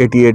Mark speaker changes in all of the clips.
Speaker 1: 88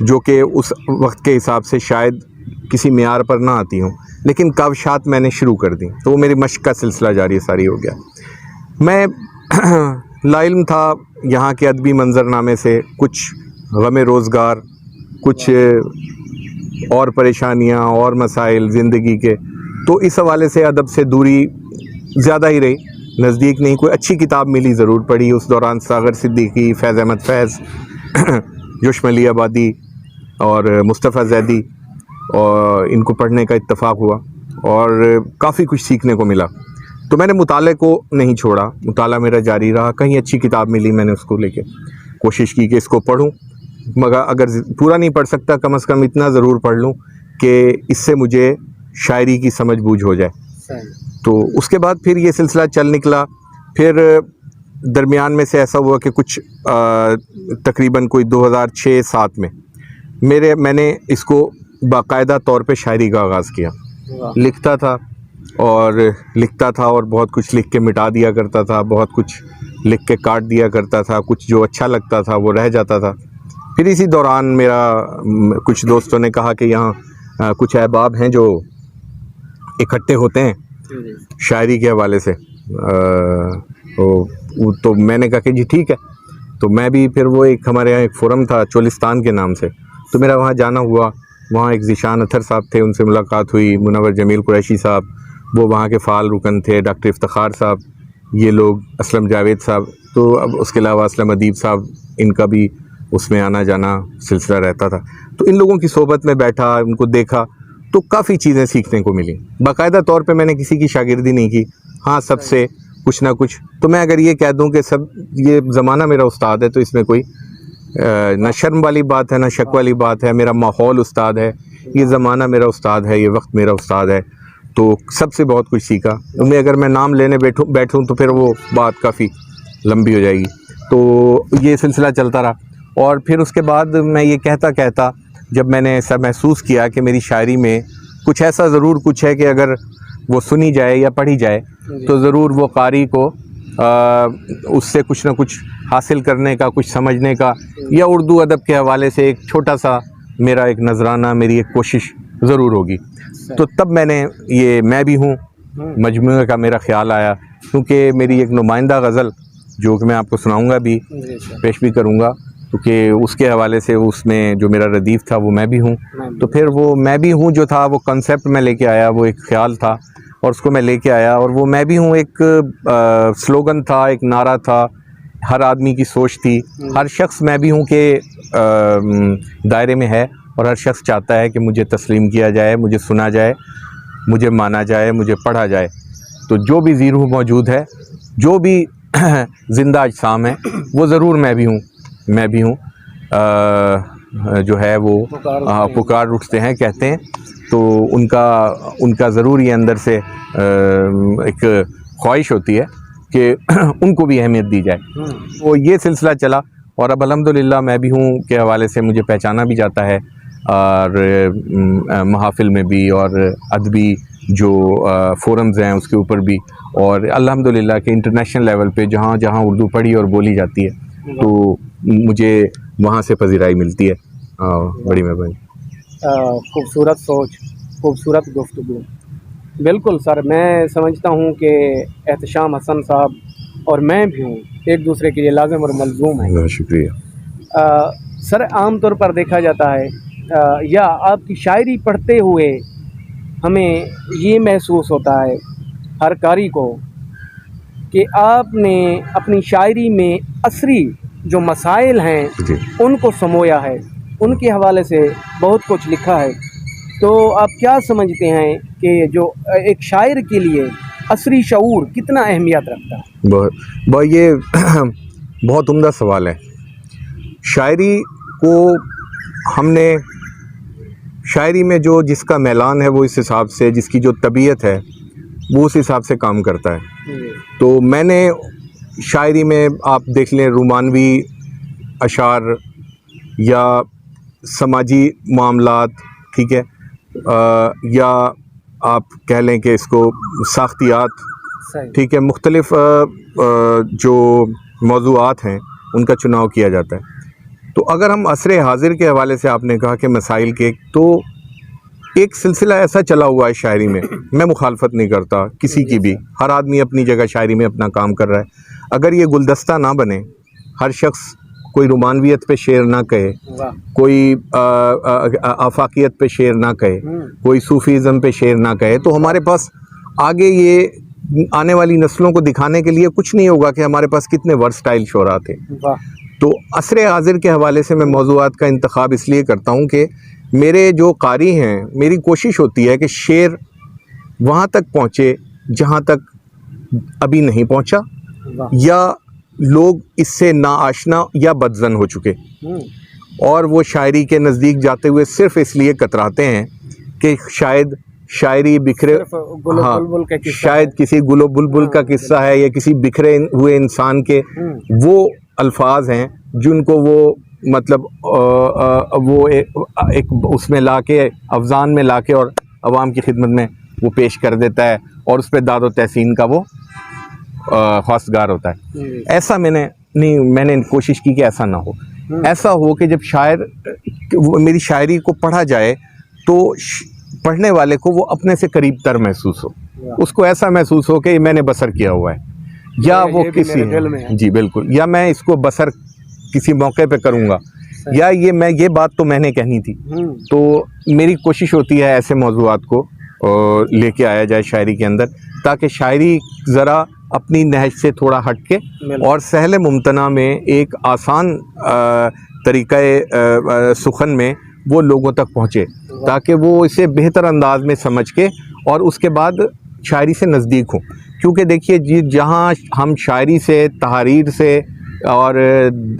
Speaker 1: جو کہ اس وقت کے حساب سے شاید کسی معیار پر نہ آتی ہوں، لیکن کاوشات میں نے شروع کر دیں، تو وہ میری مشق کا سلسلہ جاری ساری ہو گیا۔ میں لا علم تھا یہاں کے ادبی منظرنامے سے، کچھ غم روزگار، کچھ اور پریشانیاں اور مسائل زندگی کے، تو اس حوالے سے ادب سے دوری زیادہ ہی رہی، نزدیک نہیں۔ کوئی اچھی کتاب ملی ضرور پڑھی اس دوران، ساغر صدیقی، فیض احمد فیض، جشم علی آبادی اور مصطفیٰ زیدی، اور ان کو پڑھنے کا اتفاق ہوا اور کافی کچھ سیکھنے کو ملا۔ تو میں نے مطالعے کو نہیں چھوڑا، مطالعہ میرا جاری رہا۔ کہیں اچھی کتاب ملی، میں نے اس کو لے کے کوشش کی کہ اس کو پڑھوں، مگر اگر پورا نہیں پڑھ سکتا کم از کم اتنا ضرور پڑھ لوں کہ اس سے مجھے شاعری کی سمجھ بوجھ ہو جائے۔ تو اس کے بعد پھر یہ سلسلہ چل نکلا۔ پھر درمیان میں سے ایسا ہوا کہ کچھ تقریباً کوئی 2006-07 میں میں نے اس کو باقاعدہ طور پہ شاعری کا آغاز کیا۔ لکھتا تھا اور بہت کچھ لکھ کے مٹا دیا کرتا تھا، بہت کچھ لکھ کے کاٹ دیا کرتا تھا، کچھ جو اچھا لگتا تھا وہ رہ جاتا تھا۔ پھر اسی دوران میرا کچھ دوستوں نے کہا کہ یہاں کچھ احباب ہیں جو اکٹھے ہوتے ہیں شاعری کے حوالے سے، تو میں نے کہا کہ جی ٹھیک ہے۔ تو میں بھی پھر وہ ہمارے یہاں ایک فورم تھا چولستان کے نام سے، تو میرا وہاں جانا ہوا۔ وہاں ایک ذیشان اطہر صاحب تھے، ان سے ملاقات ہوئی، منور جمیل قریشی صاحب وہ وہاں کے فعال رکن تھے، ڈاکٹر افتخار صاحب، یہ لوگ، اسلم جاوید صاحب، تو اب اس کے علاوہ اسلم ادیب صاحب، ان کا بھی اس میں آنا جانا سلسلہ رہتا تھا۔ تو ان لوگوں کی صحبت میں بیٹھا، ان کو دیکھا تو کافی چیزیں سیکھنے کو ملیں۔ باقاعدہ طور پہ میں نے کسی کی شاگردی نہیں کی، ہاں سب سے کچھ نہ کچھ۔ تو میں اگر یہ کہہ دوں کہ یہ زمانہ میرا استاد ہے تو اس میں کوئی نہ شرم والی بات ہے نہ شک والی بات ہے۔ میرا ماحول استاد ہے، یہ زمانہ میرا استاد ہے، یہ وقت میرا استاد ہے، تو سب سے بہت کچھ سیکھا۔ ان میں اگر میں نام لینے بیٹھوں تو پھر وہ بات کافی لمبی ہو جائے گی۔ تو یہ سلسلہ چلتا رہا، اور پھر اس کے بعد میں یہ کہتا جب میں نے ایسا محسوس کیا کہ میری شاعری میں کچھ ایسا ضرور کچھ ہے کہ اگر وہ سنی جائے یا پڑھی جائے تو ضرور وہ قاری کو اس سے کچھ نہ کچھ حاصل کرنے کا، کچھ سمجھنے کا، یا اردو ادب کے حوالے سے ایک چھوٹا سا میرا ایک نذرانہ، میری ایک کوشش ضرور ہوگی۔ تو تب میں نے یہ میں بھی ہوں مجموعے کا میرا خیال آیا، کیونکہ میری ایک نمائندہ غزل جو کہ میں آپ کو سناؤں گا بھی، پیش بھی کروں گا، کیونکہ اس کے حوالے سے اس میں جو میرا ردیف تھا وہ میں بھی ہوں۔ تو پھر وہ میں بھی ہوں جو تھا وہ کنسیپٹ میں لے کے آیا، وہ ایک خیال تھا اور اس کو میں لے کے آیا، اور وہ میں بھی ہوں ایک سلوگن تھا، ایک نعرہ تھا، ہر آدمی کی سوچ تھی، ہر شخص میں بھی ہوں کے دائرے میں ہے، اور ہر شخص چاہتا ہے کہ مجھے تسلیم کیا جائے، مجھے سنا جائے، مجھے مانا جائے، مجھے پڑھا جائے۔ تو جو بھی زیرو موجود ہے، جو بھی زندہ اجسام ہے، وہ ضرور میں بھی ہوں جو ہے وہ پکار اٹھتے ہیں، کہتے ہیں، تو ان کا ضرور یہ اندر سے ایک خواہش ہوتی ہے کہ ان کو بھی اہمیت دی جائے۔ وہ یہ سلسلہ چلا، اور اب الحمدللہ میں بھی ہوں کے حوالے سے مجھے پہچانا بھی جاتا ہے، اور محافل میں بھی، اور ادبی جو فورمز ہیں اس کے اوپر بھی، اور الحمدللہ کہ انٹرنیشنل لیول پہ جہاں جہاں اردو پڑھی اور بولی جاتی ہے تو مجھے وہاں سے پذیرائی ملتی ہے۔ بڑی مہربانی۔
Speaker 2: خوبصورت سوچ، خوبصورت گفتگو۔ بالکل سر، میں سمجھتا ہوں کہ احتشام حسن صاحب اور میں بھی ہوں ایک دوسرے کے لیے لازم اور ملزوم ہیں۔
Speaker 1: بہت شکریہ۔
Speaker 2: سر عام طور پر دیکھا جاتا ہے یا آپ کی شاعری پڑھتے ہوئے ہمیں یہ محسوس ہوتا ہے ہر قاری کو کہ آپ نے اپنی شاعری میں عصری جو مسائل ہیں
Speaker 1: جی،
Speaker 2: ان کو سمویا ہے، ان کے حوالے سے بہت کچھ لکھا ہے۔ تو آپ کیا سمجھتے ہیں کہ جو ایک شاعر کے لیے عصری شعور کتنا اہمیت رکھتا ہے؟
Speaker 1: بہت یہ بہت عمدہ سوال ہے۔ شاعری کو ہم نے شاعری میں جو جس کا میلان ہے وہ اس حساب سے، جس کی جو طبیعت ہے وہ اس حساب سے کام کرتا ہے۔ تو میں نے شاعری میں آپ دیکھ لیں رومانوی اشعار یا سماجی معاملات، ٹھیک ہے، یا آپ کہہ لیں کہ اس کو ساختیات، ٹھیک ہے، مختلف جو موضوعات ہیں ان کا چناؤ کیا جاتا ہے۔ تو اگر ہم عصر حاضر کے حوالے سے آپ نے کہا کہ مسائل کے، تو ایک سلسلہ ایسا چلا ہوا ہے شاعری میں مخالفت نہیں کرتا کسی کی بھی، ہر آدمی اپنی جگہ شاعری میں اپنا کام کر رہا ہے. اگر یہ گلدستہ نہ بنے، ہر شخص کوئی رومانویت پہ شعر نہ کہے، کوئی آفاقیت پہ شعر نہ کہے، کوئی صوفیزم پہ شعر نہ کہے، تو ہمارے پاس آگے یہ آنے والی نسلوں کو دکھانے کے لیے کچھ نہیں ہوگا کہ ہمارے پاس کتنے ورسٹائل شعراء تھے. تو عصر حاضر کے حوالے سے میں موضوعات کا انتخاب اس لیے کرتا ہوں کہ میرے جو قاری ہیں، میری کوشش ہوتی ہے کہ شعر وہاں تک پہنچے جہاں تک ابھی نہیں پہنچا، یا لوگ اس سے ناآشنا یا بدظن ہو چکے، اور وہ شاعری کے نزدیک جاتے ہوئے صرف اس لیے کتراتے ہیں کہ شاید شاعری بکھرے، شاید کسی گل و بلبل کا قصہ ہے، یا کسی بکھرے ہوئے انسان کے وہ الفاظ ہیں جن کو وہ مطلب وہ ایک اس میں لا کے، افزان میں لا کے اور عوام کی خدمت میں وہ پیش کر دیتا ہے، اور اس پہ داد و تحسین کا وہ خواستگار ہوتا ہے. ایسا میں نے کوشش کی کہ ایسا نہ ہو. ایسا ہو کہ جب میری شاعری کو پڑھا جائے تو پڑھنے والے کو وہ اپنے سے قریب تر محسوس ہو، اس کو ایسا محسوس ہو کہ میں نے بسر کیا ہوا ہے، یا وہ کسی، جی بالکل، یا میں اس کو بسر کسی موقع پہ کروں گا، یا یہ بات تو میں نے کہنی تھی. تو میری کوشش ہوتی ہے ایسے موضوعات کو لے کے آیا جائے شاعری کے اندر، تاکہ شاعری ذرا اپنی نہج سے تھوڑا ہٹ کے اور سہل ممتنع میں ایک آسان طریقہ سخن میں وہ لوگوں تک پہنچے، تاکہ وہ اسے بہتر انداز میں سمجھ کے اور اس کے بعد شاعری سے نزدیک ہوں. کیونکہ دیکھیے جہاں ہم شاعری سے، تحریر سے اور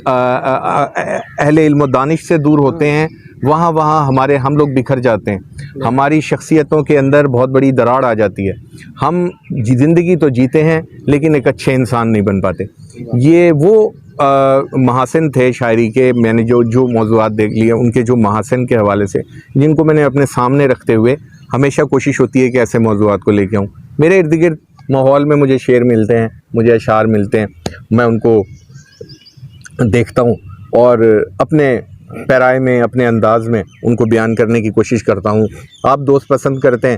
Speaker 1: اہل علم و دانش سے دور ہوتے ہیں، وہاں ہم لوگ بکھر جاتے ہیں، ہماری شخصیتوں کے اندر بہت بڑی دراڑ آ جاتی ہے، ہم زندگی تو جیتے ہیں لیکن ایک اچھے انسان نہیں بن پاتے. یہ وہ محاسن تھے شاعری کے، میں نے جو موضوعات دیکھ لیے ان کے جو محاسن کے حوالے سے، جن کو میں نے اپنے سامنے رکھتے ہوئے ہمیشہ کوشش ہوتی ہے کہ ایسے موضوعات کو لے کے آؤں. میرے ارد گرد ماحول میں مجھے شعر ملتے ہیں، مجھے اشعار ملتے ہیں، میں ان کو دیکھتا ہوں اور اپنے پیرائے میں، اپنے انداز میں ان کو بیان کرنے کی کوشش کرتا ہوں. آپ دوست پسند کرتے ہیں،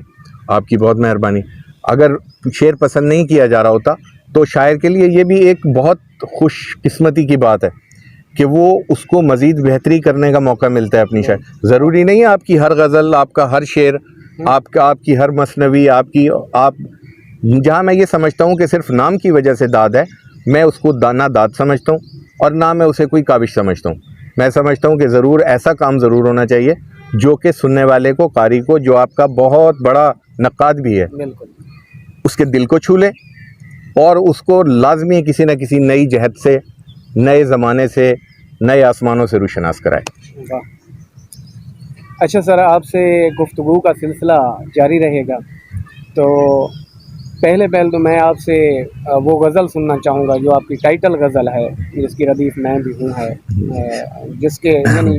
Speaker 1: آپ کی بہت مہربانی. اگر شعر پسند نہیں کیا جا رہا ہوتا تو شاعر کے لیے یہ بھی ایک بہت خوش قسمتی کی بات ہے کہ وہ اس کو مزید بہتری کرنے کا موقع ملتا ہے اپنی شاعری. ضروری نہیں ہے آپ کی ہر غزل، آپ کا ہر شعر، آپ کی ہر مثنوی، آپ جہاں میں یہ سمجھتا ہوں کہ صرف نام کی وجہ سے داد ہے، میں اس کو نہ داد سمجھتا ہوں اور نہ میں اسے کوئی کاوش سمجھتا ہوں. میں سمجھتا ہوں کہ ضرور ایسا کام ضرور ہونا چاہیے جو کہ سننے والے کو، قاری کو، جو آپ کا بہت بڑا نقاد بھی ہے، اس کے دل کو چھو لے اور اس کو لازمی کسی نہ کسی نئی جہت سے، نئے زمانے سے، نئے آسمانوں سے روشناس کرائے.
Speaker 2: اچھا سر، آپ سے گفتگو کا سلسلہ جاری رہے گا، تو پہلے تو میں آپ سے وہ غزل سننا چاہوں گا جو آپ کی ٹائٹل غزل ہے، جس کی ردیف میں بھی ہوں ہے، جس کے یعنی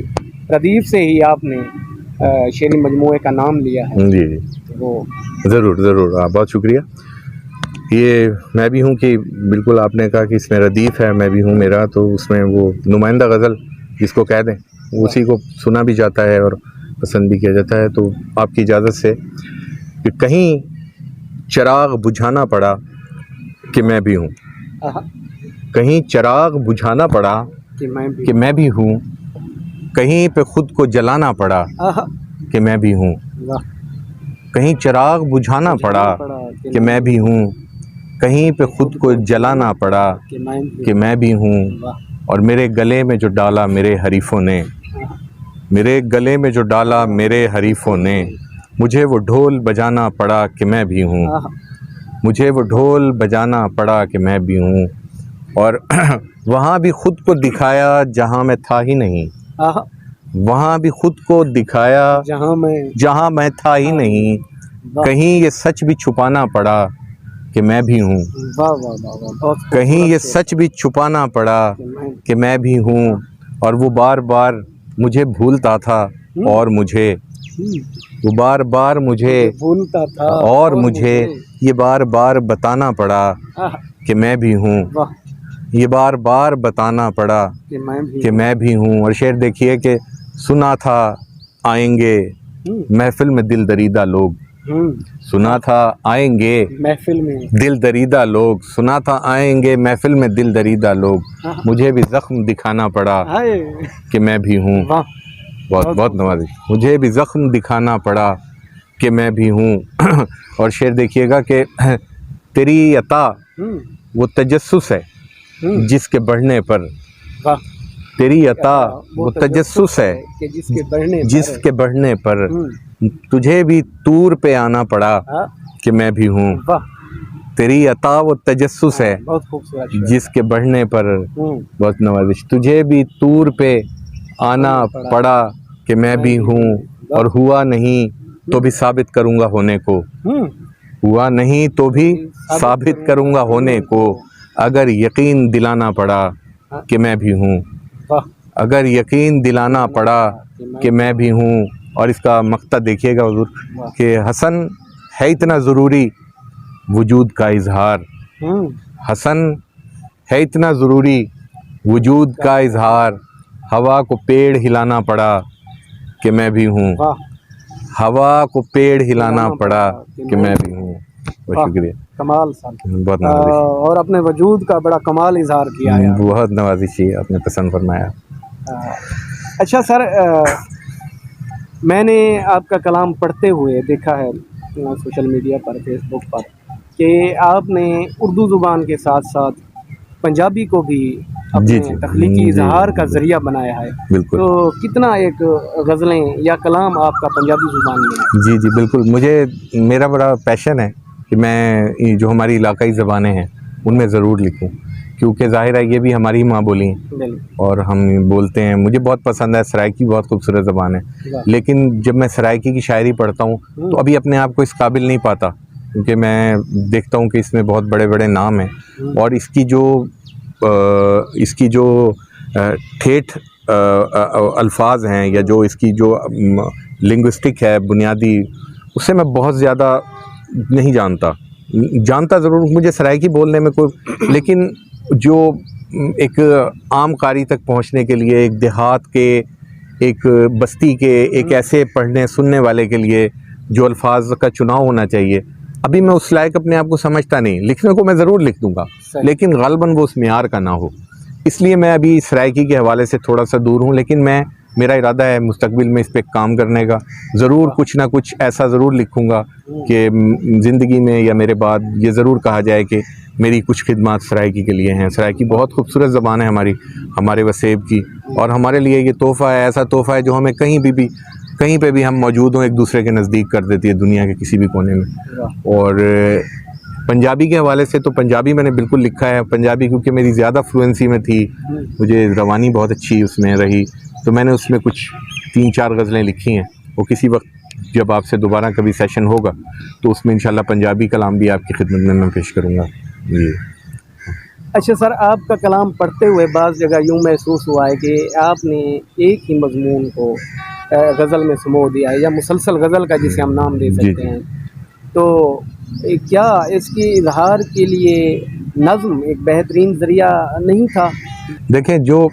Speaker 2: ردیف سے ہی آپ نے شعری مجموعے کا نام لیا ہے.
Speaker 1: جی
Speaker 2: وہ
Speaker 1: ضرور بہت شکریہ. یہ میں بھی ہوں کہ بالکل آپ نے کہا کہ اس میں ردیف ہے، میں بھی ہوں، میرا تو اس میں وہ نمائندہ غزل جس کو کہہ دیں، اسی کو سنا بھی جاتا ہے اور پسند بھی کیا جاتا ہے. تو آپ کی اجازت سے کہ کہیں چراغ بجھانا پڑا کہ میں بھی ہوں، کہیں چراغ بجھانا پڑا کہ میں بھی ہوں، کہیں پہ خود کو جلانا پڑا کہ میں بھی ہوں، کہیں چراغ بجھانا پڑا کہ میں بھی ہوں، کہیں پہ خود کو جلانا پڑا کہ میں بھی ہوں. اور میرے گلے میں جو ڈالا میرے حریفوں نے، میرے گلے میں جو ڈالا میرے حریفوں نے، مجھے وہ ڈھول بجانا پڑا کہ میں بھی ہوں، مجھے وہ ڈھول بجانا پڑا کہ میں بھی ہوں. اور وہاں بھی خود کو دکھایا جہاں میں تھا ہی نہیں، وہاں بھی خود کو دکھایا جہاں میں تھا ہی نہیں، کہیں یہ سچ بھی چھپانا پڑا کہ میں بھی ہوں، کہیں یہ سچ بھی چھپانا پڑا کہ میں بھی ہوں. اور وہ بار بار مجھے بھولتا تھا اور مجھے، وہ بار بار مجھے
Speaker 2: بھولتا تھا
Speaker 1: اور مجھے یہ بار بار بتانا پڑا کہ میں بھی ہوں. یہ بار بار بتانا پڑا کہ میں بھی ہوں. اور شعر دیکھیے کہ سنا تھا آئیں گے محفل میں دل دریدہ لوگ, سنا تھا آئیں گے
Speaker 2: محفل میں
Speaker 1: دل دریدہ لوگ, سنا تھا آئیں گے محفل میں دل دریدہ لوگ, مجھے بھی زخم دکھانا پڑا کہ میں بھی ہوں. بہت بہت نوازش. مجھے بھی زخم دکھانا پڑا کہ میں بھی ہوں. اور شعر دیکھیے گا کہ تیری عطا وہ تجسس ہے جس کے بڑھنے پر, تیری عطا وہ تجسس ہے جس کے بڑھنے پر, تجھے بھی طور پہ آنا پڑا کہ میں بھی ہوں. تیری عطا وہ تجسس ہے جس کے بڑھنے پر, بہت نوازش, تجھے بھی طور پہ آنا پڑا کہ میں بھی ہوں. اور ہوا نہیں تو بھی ثابت کروں گا ہونے کو, ہوا نہیں تو بھی ثابت کروں گا ہونے کو, اگر یقین دلانا پڑا کہ میں بھی ہوں, اگر یقین دلانا پڑا کہ میں بھی ہوں. اور اس کا مقطع دیکھیے گا حضور کہ حسن ہے اتنا ضروری وجود کا اظہار, حسن ہے اتنا ضروری وجود کا اظہار, ہوا کو پیڑ ہلانا پڑا کہ میں بھی ہوں, ہوا کو پیڑ ہلانا پڑا کہ میں بھی ہوں. بہت شکریہ,
Speaker 2: کمال صاحب,
Speaker 1: بہت نوازش,
Speaker 2: اور اپنے وجود کا بڑا کمال اظہار کیا ہے.
Speaker 1: بہت نوازش ہے, آپ نے پسند فرمایا.
Speaker 2: اچھا سر, میں نے آپ کا کلام پڑھتے ہوئے دیکھا ہے سوشل میڈیا پر, فیس بک پر, کہ آپ نے اردو زبان کے ساتھ ساتھ پنجابی کو بھی اپنے تخلیقی اظہار کا ذریعہ بنایا ہے.
Speaker 1: بالکل.
Speaker 2: تو کتنا ایک غزلیں یا کلام آپ کا پنجابی زبان میں ہے؟
Speaker 1: جی جی بالکل, مجھے میرا بڑا پیشن ہے کہ میں جو ہماری علاقائی زبانیں ہیں ان میں ضرور لکھوں, کیونکہ ظاہر ہے یہ بھی ہماری ماں بولی ہیں اور ہم بولتے ہیں. مجھے بہت پسند ہے, سرائکی بہت خوبصورت زبان ہے, لیکن جب میں سرائکی کی شاعری پڑھتا ہوں تو ابھی اپنے آپ کو اس قابل نہیں پاتا, کیونکہ میں دیکھتا ہوں کہ اس میں بہت بڑے بڑے نام ہیں, اور اس کی جو ٹھیٹھ الفاظ ہیں یا جو اس کی جو لنگوسٹک ہے بنیادی, اس سے میں بہت زیادہ نہیں جانتا ضرور مجھے سرائکی بولنے میں کوئی, لیکن جو ایک عام قاری تک پہنچنے کے لیے, ایک دیہات کے, ایک بستی کے, ایک ایسے پڑھنے سننے والے کے لیے جو الفاظ کا چناؤ ہونا چاہیے, ابھی میں اس لائق اپنے آپ کو سمجھتا نہیں. لکھنے کو میں ضرور لکھ دوں گا, لیکن غالباً وہ اس معیار کا نہ ہو. اس لیے میں ابھی سرائکی کے حوالے سے تھوڑا سا دور ہوں, لیکن میرا ارادہ ہے مستقبل میں اس پہ کام کرنے کا. ضرور کچھ نہ کچھ ایسا ضرور لکھوں گا کہ زندگی میں یا میرے بعد یہ ضرور کہا جائے کہ میری کچھ خدمات سرائکی کے لیے ہیں. سرائکی بہت خوبصورت زبان ہے ہمارے وسیب کی, اور ہمارے لیے یہ تحفہ ہے, ایسا تحفہ ہے جو ہمیں کہیں پہ بھی ہم موجود ہوں ایک دوسرے کے نزدیک کر دیتی ہے دنیا کے کسی بھی کونے میں. اور پنجابی کے حوالے سے تو پنجابی میں نے بالکل لکھا ہے. پنجابی کیونکہ میری زیادہ فلوئنسی میں تھی, مجھے روانی بہت اچھی اس میں رہی, تو میں نے اس میں کچھ 3-4 غزلیں لکھی ہیں. وہ کسی وقت جب آپ سے دوبارہ کبھی سیشن ہوگا تو اس میں انشاءاللہ پنجابی کلام بھی آپ کی خدمت میں پیش کروں گا. جی.
Speaker 2: اچھا سر, آپ کا کلام پڑھتے ہوئے بعض جگہ یوں محسوس ہوا ہے کہ آپ نے ایک ہی مضمون کو غزل میں سمو دیا ہے, یا مسلسل غزل کا جسے ہم نام دے سکتے ہیں. تو کیا اس کے اظہار کے لیے نظم ایک بہترین ذریعہ نہیں تھا؟
Speaker 1: دیکھیں, جو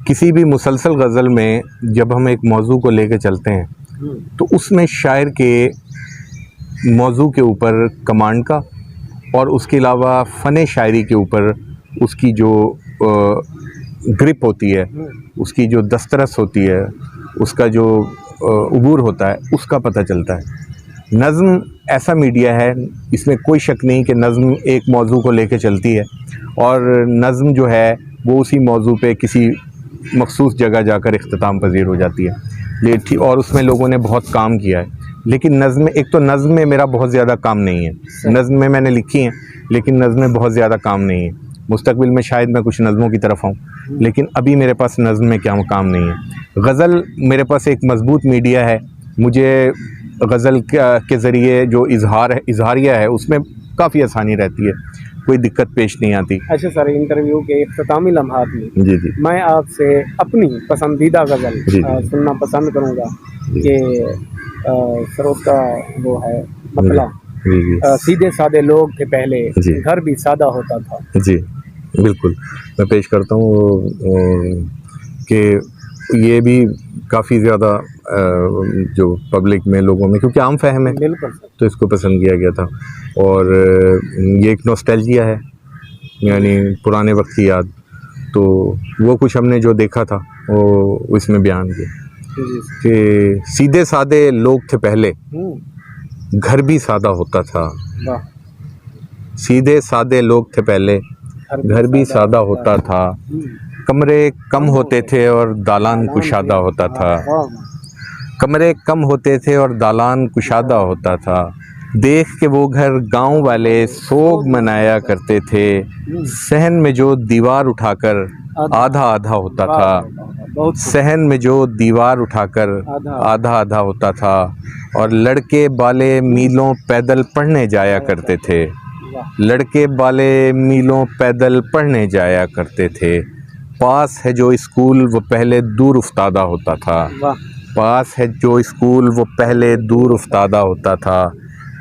Speaker 1: کسی بھی مسلسل غزل میں جب ہم ایک موضوع کو لے کے چلتے ہیں تو اس میں شاعر کے موضوع کے اوپر کمانڈ کا, اور اس کے علاوہ فن شاعری کے اوپر اس کی جو گرپ ہوتی ہے, اس کی جو دسترس ہوتی ہے, اس کا جو عبور ہوتا ہے, اس کا پتہ چلتا ہے. نظم ایسا میڈیا ہے, اس میں کوئی شک نہیں کہ نظم ایک موضوع کو لے کے چلتی ہے, اور نظم جو ہے وہ اسی موضوع پہ کسی مخصوص جگہ جا کر اختتام پذیر ہو جاتی ہے, اور اس میں لوگوں نے بہت کام کیا ہے. لیکن نظم, ایک تو نظم میں میرا بہت زیادہ کام نہیں ہے, نظم میں نے لکھی ہیں لیکن نظم میں بہت زیادہ کام نہیں ہے. مستقبل میں شاید میں کچھ نظموں کی طرف آؤں, لیکن ابھی میرے پاس نظم میں کیا کام نہیں ہے. غزل میرے پاس ایک مضبوط میڈیا ہے, مجھے غزل کے ذریعے جو اظہاریہ ہے اس میں کافی آسانی رہتی ہے, کوئی دقت پیش نہیں آتی.
Speaker 2: اچھا سر, انٹرویو کے اختتامی لمحات میں
Speaker 1: جی جی
Speaker 2: میں آپ سے اپنی پسندیدہ غزل سننا پسند کروں گا کہ سر اس کا وہ ہے مطلب سیدھے سادے لوگ تھے پہلے, گھر بھی سادہ ہوتا تھا.
Speaker 1: جی بالکل میں پیش کرتا ہوں کہ یہ بھی کافی زیادہ جو پبلک میں لوگوں میں کیونکہ عام فہم ہے
Speaker 2: بالکل
Speaker 1: تو اس کو پسند کیا گیا تھا، اور یہ ایک نوسٹیلجیا ہے، یعنی پرانے وقت کی یاد، تو وہ کچھ ہم نے جو دیکھا تھا وہ اس میں بیان کیا کہ سیدھے سادے لوگ تھے پہلے، گھر بھی سادہ ہوتا تھا، سیدھے سادے لوگ تھے پہلے، گھر بھی سادہ ہوتا تھا، کمرے کم ہوتے تھے اور دالان کشادہ ہوتا تھا، کمرے کم ہوتے تھے اور دالان کشادہ ہوتا تھا، دیکھ کے وہ گھر گاؤں والے سوگ منایا کرتے تھے، صحن میں جو دیوار اٹھا کر آدھا آدھا ہوتا تھا، صحن میں جو دیوار اٹھا کر آدھا آدھا ہوتا تھا، اور لڑکے بالے میلوں پیدل پڑھنے جایا کرتے تھے، لڑکے بالے میلوں پیدل پڑھنے جایا کرتے تھے، پاس ہے جو اسکول وہ پہلے دور افتادہ ہوتا تھا، پاس ہے جو اسکول وہ پہلے دور افتادہ ہوتا تھا،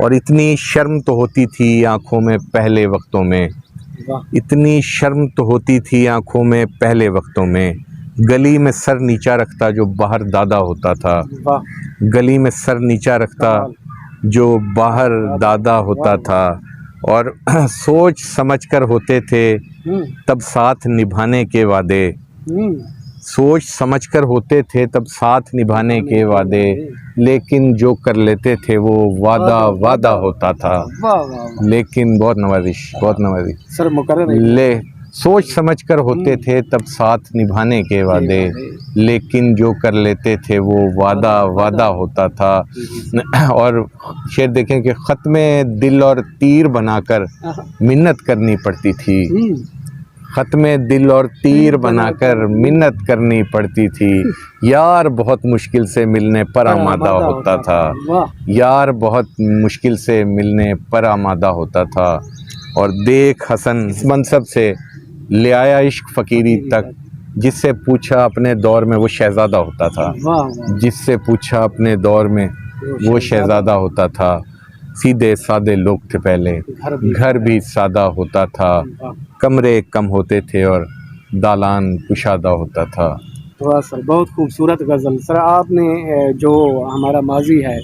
Speaker 1: اور اتنی شرم تو ہوتی تھی آنکھوں میں پہلے وقتوں میں، اتنی شرم تو ہوتی تھی آنکھوں میں پہلے وقتوں میں، گلی میں سر نیچا رکھتا جو باہر دادا ہوتا تھا، گلی میں سر نیچا رکھتا جو باہر دادا ہوتا تھا، اور سوچ سمجھ کر ہوتے تھے تب ساتھ نبھانے کے وعدے، سوچ سمجھ کر ہوتے تھے تب ساتھ نبھانے کے وعدے، لیکن جو کر لیتے تھے وہ وعدہ وعدہ ہوتا تھا، لیکن بہت نوازش
Speaker 2: سر مقرر
Speaker 1: لے سوچ سمجھ کر ہوتے تھے تب ساتھ نبھانے کے وعدے، لیکن جو کر لیتے تھے وہ وعدہ وعدہ ہوتا تھا۔ اور شعر دیکھیں کہ ختم دل اور تیر بنا کر منت کرنی پڑتی تھی، ختم دل اور تیر بنا کر منت کرنی پڑتی تھی، یار بہت مشکل سے ملنے پر آمادہ ہوتا تھا، یار بہت مشکل سے ملنے پر آمادہ ہوتا تھا، اور دیکھ حسن اس منصب سے لے آیا عشق فقیری تک، جس سے پوچھا اپنے دور میں وہ شہزادہ ہوتا تھا، جس سے پوچھا اپنے دور میں وہ شہزادہ ہوتا تھا، سیدھے سادے لوگ تھے پہلے، گھر بھی سادہ ہوتا تھا، کمرے کم ہوتے تھے اور دالان کشادہ ہوتا تھا۔
Speaker 2: واہ سر، بہت خوبصورت غزل۔ سر آپ نے جو ہمارا ماضی ہے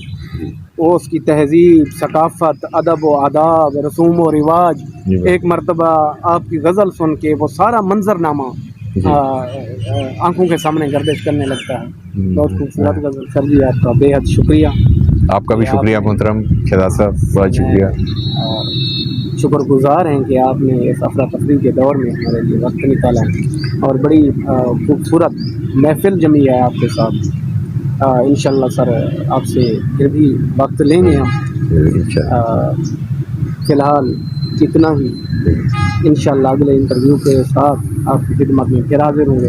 Speaker 2: وہ اس کی تہذیب، ثقافت، ادب و آداب، رسوم و رواج، ایک مرتبہ آپ کی غزل سن کے وہ سارا منظرنامہ آنکھوں کے سامنے گردش کرنے لگتا ہے۔ بہت خوبصورت غزل سر جی، آپ کا بے حد شکریہ۔
Speaker 1: آپ کا بھی شکریہ محترم شہزاد صاحب، بہت شکریہ۔
Speaker 2: شکر گزار ہیں کہ آپ نے اس افراتفری کے دور میں ہمارے لیے وقت نکالا اور بڑی خوبصورت محفل جمی ہے آپ کے ساتھ۔ انشاءاللہ سر آپ سے پھر بھی وقت لیں گے ہم، فی الحال اتنا ہی، انشاءاللہ اگلے انٹرویو کے ساتھ آپ کی خدمت میں پھر حاضر ہوں گے۔